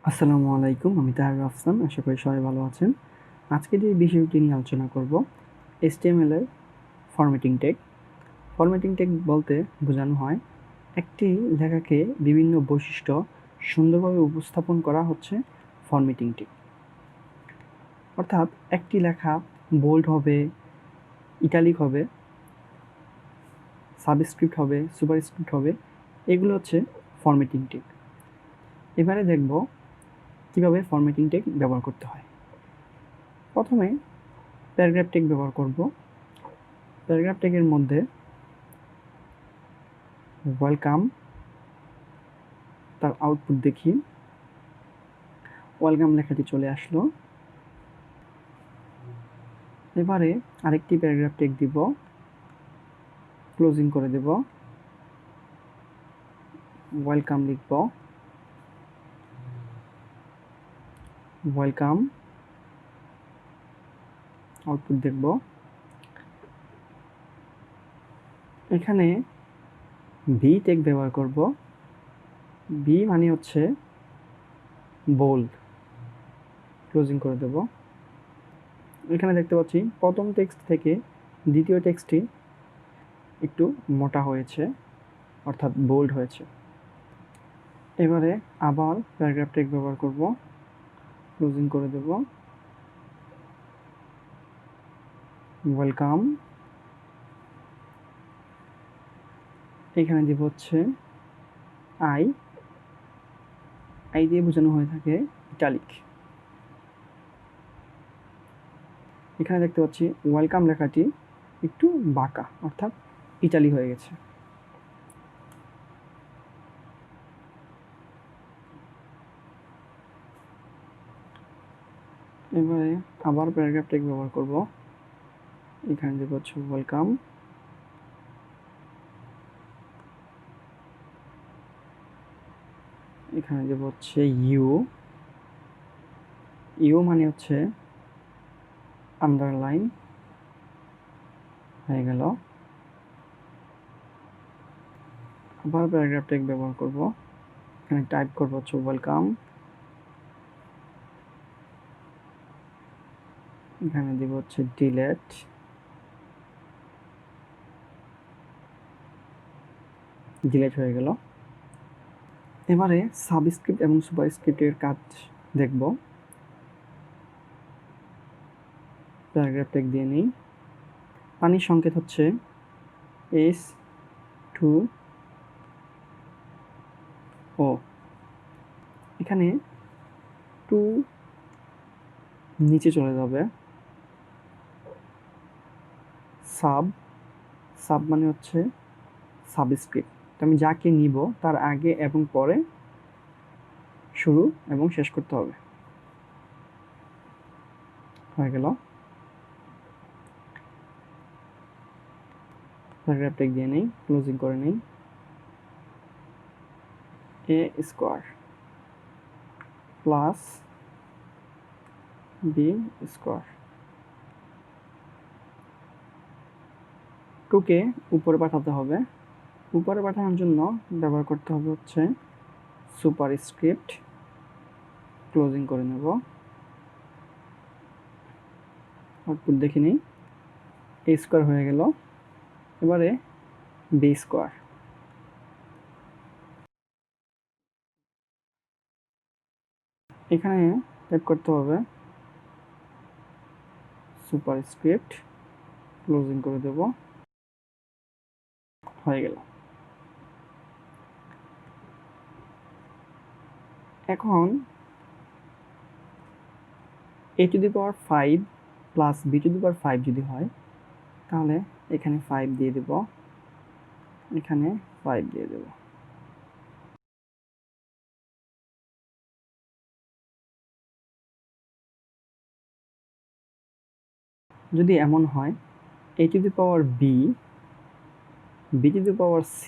আসসালামু আলাইকুম। আমি তাহের আফসান। আশা করি সবাই ভালো আছেন। আজকে যে বিষয়টি নিয়ে আলোচনা করব, HTML এর ফরম্যাটিং টেগ। ফরম্যাটিং টেগ বলতে বোঝানো হয় একটি লেখাকে বিভিন্ন বৈশিষ্ট্য সুন্দরভাবে উপস্থাপন করা হচ্ছে ফরম্যাটিং টেগ। অর্থাৎ একটি লেখা বোল্ড হবে, ইটালিক হবে, সাবস্ক্রিপ্ট হবে, সুপারস্ক্রিপ্ট হবে, এগুলো হচ্ছে ফরম্যাটিং টেগ। এবারে দেখব কিভাবে ফরম্যাটিং টেগ ব্যবহার করতে হয়। প্রথমে প্যারাগ্রাফ টেগ ব্যবহার করব। প্যারাগ্রাফ টেগের মধ্যে ওয়েলকাম, তার আউটপুট দেখি। ওয়েলকাম লেখাটি চলে আসলো। এবারে আরেকটি প্যারাগ্রাফ টেগ দিব, ক্লোজিং করে দেব, ওয়েলকাম লিখব, ওয়েলকাম, আউটপুট দেখব। এখানে ভি টেগ ব্যবহার করব। ভি মানে হচ্ছে বোল্ড, ক্লোজিং করে দেব। এখানে দেখতে পাচ্ছি প্রথম টেক্সট থেকে দ্বিতীয় টেক্সটটি একটু মোটা হয়েছে, অর্থাৎ বোল্ড হয়েছে। এবারে আবার প্যারাগ্রাফ টেগ ব্যবহার করব, ক্লোজিং করে দেব, ওয়েলকাম। এখানে দিব হচ্ছে আই দিয়ে বোঝানো হয়ে থাকে ইটালিক। এখানে দেখতে পাচ্ছি ওয়েলকাম লেখাটি একটু বাঁকা, অর্থাৎ ইটালি হয়ে গেছে। এবারে আবার প্যারাগ্রাফ টেগ ব্যবহার করব। এখানে দেব হচ্ছে ওয়েলকাম, এখানে দেব হচ্ছে ইউ মানে হচ্ছে আন্ডারলাইন হয়ে গেল। আবার প্যারাগ্রাফ টেগ ব্যবহার করব। এখানে টাইপ করব হচ্ছে ওয়েলকাম, এখানে দিব হচ্ছে ডিলেট, হয়ে গেল। এবারে সাবস্ক্রিপ্ট এবং সুপারস্ক্রিপ্টের কাজ দেখব। প্যারাগ্রাফ টেগ দিয়ে নিই। পানির সংকেত হচ্ছে H2O। এখানে টু নিচে চলে যাবে। সাব মানে হচ্ছে সাবস্ক্রিপ্ট। আমি যাকে নিব তার আগে এবং পরে শুরু এবং শেষ করতে হবে। হয়ে গেল। প্যারাগ্রাফ টেগ দিয়ে নেই, ক্লোজিং করে নেই। এ স্কোয়ার প্লাস বি স্কোয়ার, টুকে উপরে পাঠাতে হবে। উপরে পাঠানোর জন্য ব্যবহার করতে হবে হচ্ছে সুপারস্ক্রিপ্ট, ক্লোজিং করে নেব। আউটপুট দেখে নিই, এ স্কোয়ার হয়ে গেল। এবারে বি স্কোয়ার, এখানে টাইপ করতে হবে সুপারস্ক্রিপ্ট, ক্লোজিং করে দেব। হয়ে গেল। এখন a⁵ প্লাস b⁵ যদি হয় তাহলে এখানে 5 দিয়ে দেব, এখানে 5 দিয়ে দেব। যদি এমন হয় a⁵b, b⁵c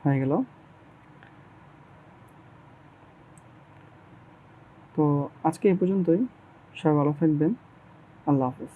হয়ে গেল। তো আজকে এই পর্যন্তই। সবাই ভালো থাকবেন। আল্লাহ হাফেজ।